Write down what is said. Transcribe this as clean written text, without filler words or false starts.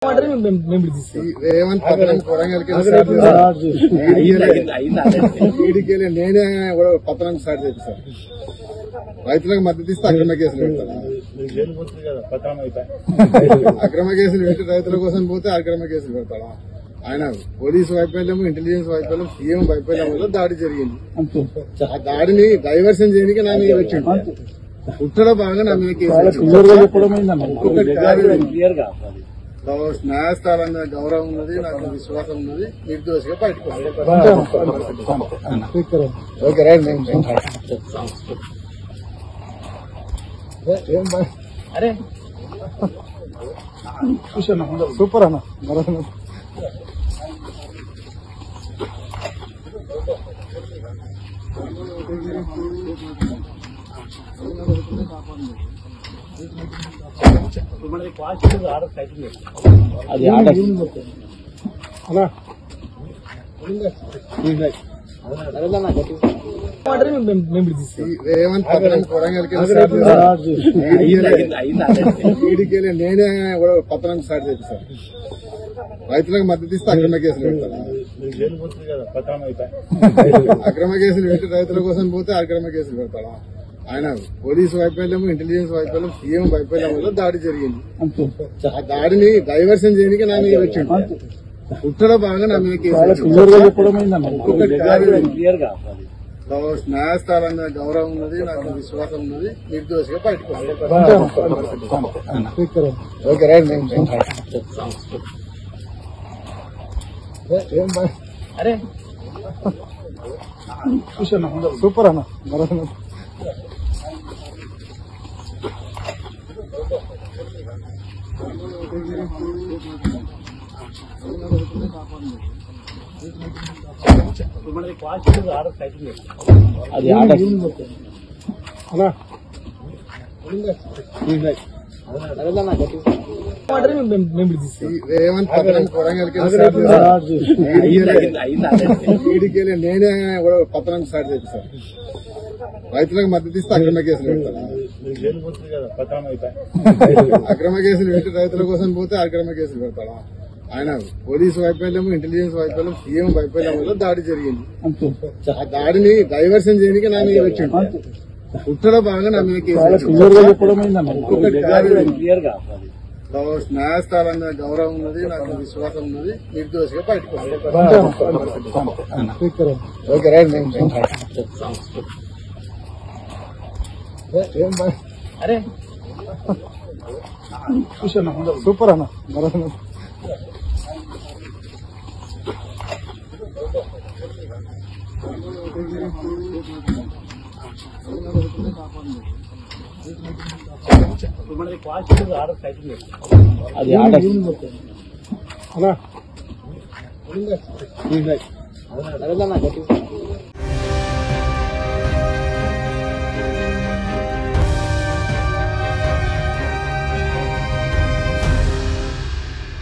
రేవంత్ పత్రాన్ని కొడంగల్కి నేనే కూడా పత్రాన్ని స్టార్ట్ చేస్తాను. రైతులకు మద్దతు ఇస్తే అక్రమ కేసులు పెడతాను. అక్రమ కేసులు పెట్టి రైతుల కోసం పోతే అక్రమ కేసులు పెడతాడు. ఆయన పోలీసు వైఫల్యం, ఇంటెలిజెన్స్ వైఫల్యం, సీఎం వైఫల్యం వల్ల దాడి జరిగింది. ఆ దాడిని డైవర్షన్ చేయడానికి నా మీద వచ్చింది. కుట్రలో భాగంగా నా మీద కేసు న్యాయస్థానం గౌరవం ఉన్నది, నాకు విశ్వాసం ఉన్నది. నిర్దోషిగా బయటకు ఓకే రైట్. అరే సూపర్ అన్న. మనది క్వాలిటీ ఆర్డర్ సైకిల్ అది ఆర్డర్ అలా రేవంత్ పత్రాన్ని కొడంగల్కి నేనే కూడా పత్రాన్ని స్టార్ట్ చేస్తాను. రైతులకు మద్దతు ఇస్తే అక్రమ కేసులు పెడతాను. అక్రమ కేసులు పెట్టి రైతుల కోసం పోతే అక్రమ కేసులు పెడతాడు. ఆయన పోలీసు వైఫల్యం, ఇంటెలిజెన్స్ వైఫల్యం, సీఎం వైఫల్యం వల్ల దాడి జరిగింది. ఆ దాడిని డైవర్షన్ చేయడానికి నా మీద వచ్చింది. కుట్రలో భాగంగా నా మీద కేసు న్యాయస్థానం గౌరవం ఉన్నది, నాకు విశ్వాసం ఉన్నది. నిర్దోషిగా బయటకు ఓకే రైట్. అరే సూపర్ అన్న. మనది క్వాలిటీ ఆర్డర్ సైకిల్ అది ఆర్డర్ అలా రేవంత్ పత్రాన్ని కొడంగల్కి నేనే కూడా పత్రాన్ని స్టార్ట్ చేస్తాను. రైతులకు మద్దతు ఇస్తే అక్రమ కేసులు పెడతాను. అక్రమ కేసులు పెట్టి రైతుల కోసం పోతే అక్రమ కేసులు పెడతాడు. ఆయన పోలీసు వైఫల్యం, ఇంటెలిజెన్స్ వైఫల్యం, సీఎం వైఫల్యం వల్ల దాడి జరిగింది. ఆ దాడిని డైవర్షన్ చేయడానికి నా మీద వచ్చింది. కుట్రలో భాగంగా నా మీద కేసు న్యాయస్థానం గౌరవం ఉన్నది, నాకు విశ్వాసం ఉన్నది. నిర్దోషిగా బయటకు ఓకే రైట్. అరే సూపర్ అన్న. మనది క్వాలిటీ ఆర్డర్ సైకిల్ అది ఆర్డర్ అలా